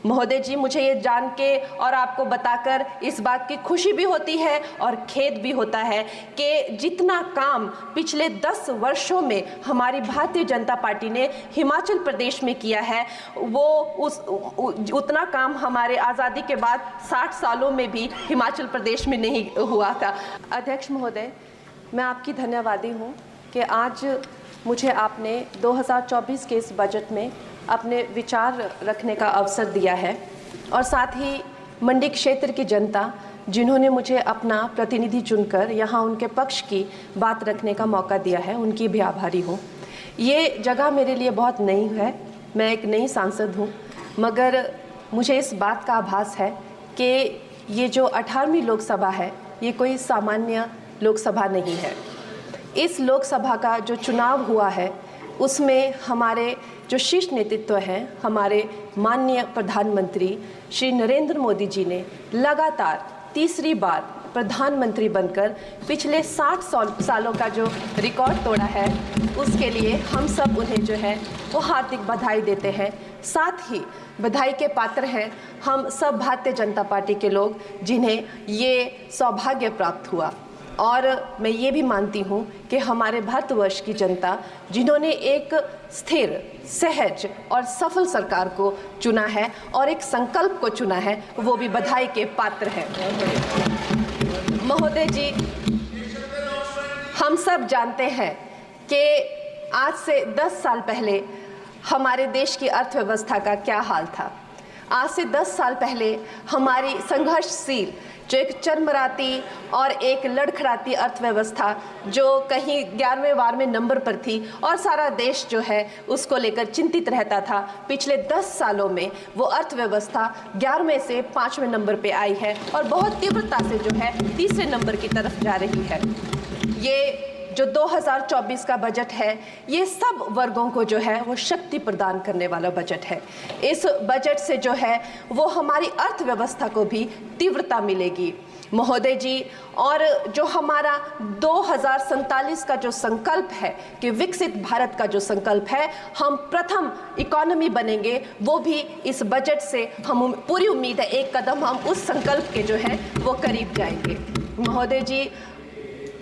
महोदय जी, मुझे ये जान के और आपको बताकर इस बात की खुशी भी होती है और खेद भी होता है कि जितना काम पिछले 10 वर्षों में हमारी भारतीय जनता पार्टी ने हिमाचल प्रदेश में किया है, वो उतना काम हमारे आज़ादी के बाद 60 सालों में भी हिमाचल प्रदेश में नहीं हुआ था। अध्यक्ष महोदय, मैं आपकी धन्यवादी हूँ कि आज मुझे आपने 2024 के इस बजट में अपने विचार रखने का अवसर दिया है और साथ ही मंडी क्षेत्र की जनता जिन्होंने मुझे अपना प्रतिनिधि चुनकर यहाँ उनके पक्ष की बात रखने का मौका दिया है, उनकी भी आभारी हूँ। ये जगह मेरे लिए बहुत नई है, मैं एक नई सांसद हूँ, मगर मुझे इस बात का आभास है कि ये जो 18वीं लोकसभा है ये कोई सामान्य लोकसभा नहीं है। इस लोकसभा का जो चुनाव हुआ है उसमें हमारे जो शीर्ष नेतृत्व हैं, हमारे माननीय प्रधानमंत्री श्री नरेंद्र मोदी जी ने लगातार तीसरी बार प्रधानमंत्री बनकर पिछले 60 सालों का जो रिकॉर्ड तोड़ा है, उसके लिए हम सब उन्हें जो है वो हार्दिक बधाई देते हैं। साथ ही बधाई के पात्र हैं हम सब भारतीय जनता पार्टी के लोग जिन्हें ये सौभाग्य प्राप्त हुआ। और मैं ये भी मानती हूँ कि हमारे भारतवर्ष की जनता जिन्होंने एक स्थिर, सहज और सफल सरकार को चुना है और एक संकल्प को चुना है, वो भी बधाई के पात्र हैं। महोदय जी, हम सब जानते हैं कि आज से 10 साल पहले हमारे देश की अर्थव्यवस्था का क्या हाल था। आज से 10 साल पहले हमारी संघर्षशील, जो एक चरमराती और एक लड़खड़ाती अर्थव्यवस्था जो कहीं 11वें-12वें नंबर पर थी और सारा देश जो है उसको लेकर चिंतित रहता था, पिछले 10 सालों में वो अर्थव्यवस्था 11वें से 5वें नंबर पे आई है और बहुत तीव्रता से जो है तीसरे नंबर की तरफ जा रही है। ये जो 2024 का बजट है ये सब वर्गों को जो है वो शक्ति प्रदान करने वाला बजट है। इस बजट से जो है वो हमारी अर्थव्यवस्था को भी तीव्रता मिलेगी महोदय जी। और जो हमारा 2047 का जो संकल्प है कि विकसित भारत का जो संकल्प है, हम प्रथम इकोनॉमी बनेंगे, वो भी इस बजट से हम पूरी उम्मीद है एक कदम हम उस संकल्प के जो है वो करीब जाएंगे। महोदय जी,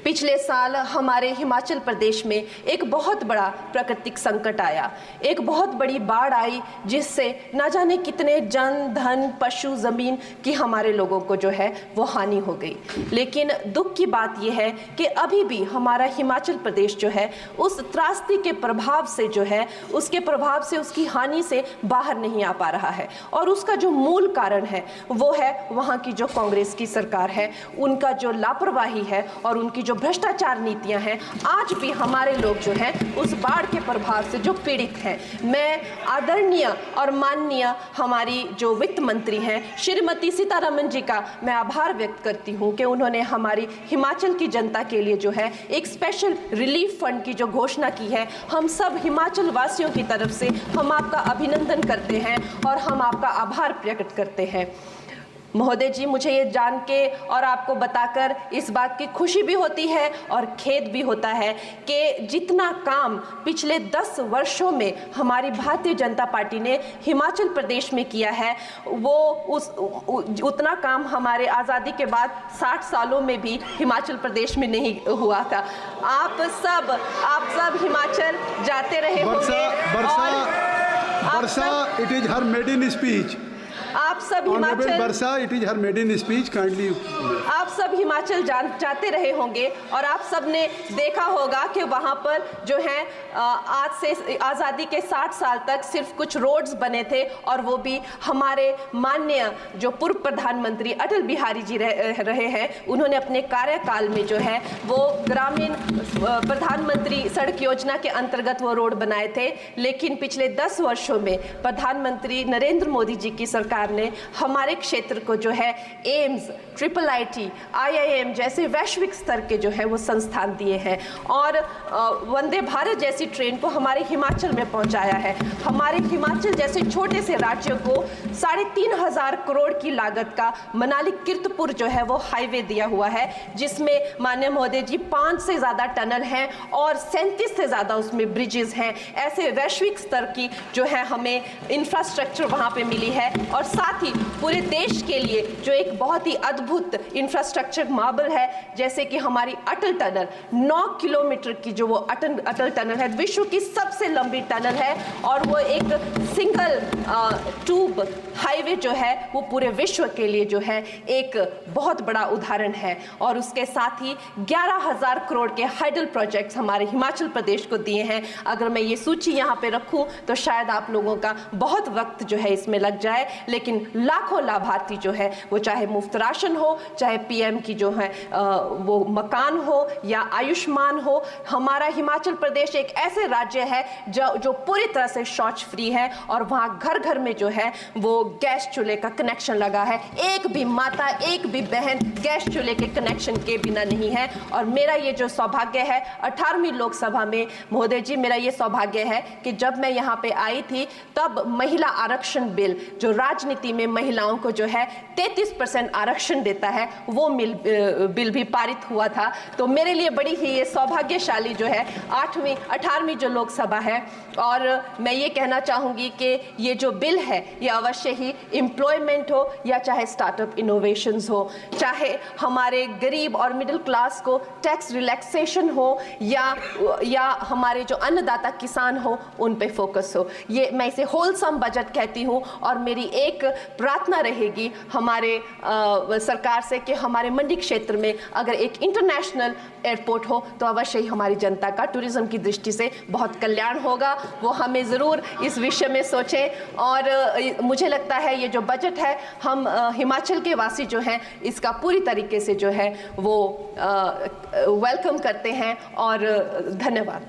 पिछले साल हमारे हिमाचल प्रदेश में एक बहुत बड़ा प्राकृतिक संकट आया, एक बहुत बड़ी बाढ़ आई जिससे ना जाने कितने जन, धन, पशु, ज़मीन की हमारे लोगों को जो है वो हानि हो गई। लेकिन दुख की बात यह है कि अभी भी हमारा हिमाचल प्रदेश जो है उस त्रासदी के प्रभाव से जो है उसके प्रभाव से, उसकी हानि से बाहर नहीं आ पा रहा है। और उसका जो मूल कारण है वो है वहाँ की जो कांग्रेस की सरकार है, उनका जो लापरवाही है और उनकी जो भ्रष्टाचार नीतियां हैं। आज भी हमारे लोग जो हैं उस बाढ़ के प्रभाव से जो पीड़ित हैं। मैं आदरणीय और माननीय हमारी जो वित्त मंत्री हैं श्रीमती सीतारमण जी का मैं आभार व्यक्त करती हूं कि उन्होंने हमारी हिमाचल की जनता के लिए जो है एक स्पेशल रिलीफ फंड की जो घोषणा की है। हम सब हिमाचल वासियों की तरफ से हम आपका अभिनंदन करते हैं और हम आपका आभार प्रकट करते हैं। महोदय जी, मुझे ये जान के और आपको बताकर इस बात की खुशी भी होती है और खेद भी होता है कि जितना काम पिछले 10 वर्षों में हमारी भारतीय जनता पार्टी ने हिमाचल प्रदेश में किया है, वो उतना काम हमारे आज़ादी के बाद 60 सालों में भी हिमाचल प्रदेश में नहीं हुआ था। आप सब हिमाचल जाते रहे होंगे। वर्षा, it is her maiden speech. आप सब हिमाचल, वर्षा, it is her maiden speech, kindly. आप सब हिमाचल जाते रहे होंगे और आप सब ने देखा होगा कि वहाँ पर जो है आज से आज़ादी के 60 साल तक सिर्फ कुछ रोड्स बने थे और वो भी हमारे माननीय जो पूर्व प्रधानमंत्री अटल बिहारी जी रहे हैं, उन्होंने अपने कार्यकाल में जो है वो ग्रामीण प्रधानमंत्री सड़क योजना के अंतर्गत वो रोड बनाए थे। लेकिन पिछले 10 वर्षों में प्रधानमंत्री नरेंद्र मोदी जी की सरकार ने हमारे क्षेत्र को जो है एम्स, IIIT, IIM जैसे वैश्विक स्तर के जो है वो संस्थान दिए हैं और वंदे भारत जैसी ट्रेन को हमारे हिमाचल में पहुंचाया है। हमारे हिमाचल जैसे छोटे से राज्य को 3,500 करोड़ की लागत का मनाली कीर्तपुर जो है वो हाईवे दिया हुआ है, जिसमें माननीय महोदय जी 5 से ज़्यादा टनल हैं और 37 से ज़्यादा उसमें ब्रिजेस हैं। ऐसे वैश्विक स्तर की जो है हमें इंफ्रास्ट्रक्चर वहाँ पे मिली है और साथ ही पूरे देश के लिए जो एक बहुत ही अद्भुत इंफ्रास्ट्रक्चर मार्बल है, जैसे कि हमारी अटल टनल 9 किलोमीटर की जो वो अटल टनल है, विश्व की सबसे लंबी टनल है और वो एक सिंगल ट्यूब हाईवे जो है वो पूरे विश्व के लिए जो है एक बहुत बड़ा उदाहरण है। और उसके साथ ही 11,000 करोड़ के हाइडल प्रोजेक्ट्स हमारे हिमाचल प्रदेश को दिए हैं। अगर मैं ये सूची यहाँ पे रखूँ तो शायद आप लोगों का बहुत वक्त जो है इसमें लग जाए, लेकिन लाखों लाभार्थी जो है वो चाहे मुफ्त राशन हो, चाहे पीएम की जो है वो मकान हो या आयुष्मान हो। हमारा हिमाचल प्रदेश एक ऐसे राज्य है जो पूरी तरह से शौच फ्री है और वहाँ घर घर में जो है वो गैस चूल्हे का कनेक्शन लगा है। एक भी माता, एक भी बहन गैस चूल्हे के कनेक्शन के बिना नहीं है। और मेरा ये जो सौभाग्य है 18वीं लोकसभा में, महोदय जी, मेरा ये सौभाग्य है कि जब मैं यहाँ पे आई थी तब महिला आरक्षण बिल जो राजनीति में महिलाओं को जो है 33% आरक्षण देता है वो बिल भी पारित हुआ था। तो मेरे लिए बड़ी ही ये सौभाग्यशाली जो है 18वीं जो लोकसभा है। और मैं ये कहना चाहूँगी कि ये जो बिल है ये अवश्य ही एम्प्लॉयमेंट हो या चाहे स्टार्टअप इनोवेशंस हो, चाहे हमारे गरीब और मिडिल क्लास को टैक्स रिलैक्सेशन हो या हमारे जो अन्नदाता किसान हो उन पे फोकस हो। ये मैं इसे होलसम बजट कहती हूँ। और मेरी एक प्रार्थना रहेगी हमारे सरकार से कि हमारे मंडी क्षेत्र में अगर एक इंटरनेशनल एयरपोर्ट हो तो अवश्य ही हमारी जनता का टूरिज्म की दृष्टि से बहुत कल्याण होगा। वो हमें ज़रूर इस विषय में सोचें। और मुझे लगता है ये जो बजट है हम हिमाचल के वासी जो हैं इसका पूरी तरीके से जो है वो वेलकम करते हैं। और धन्यवाद।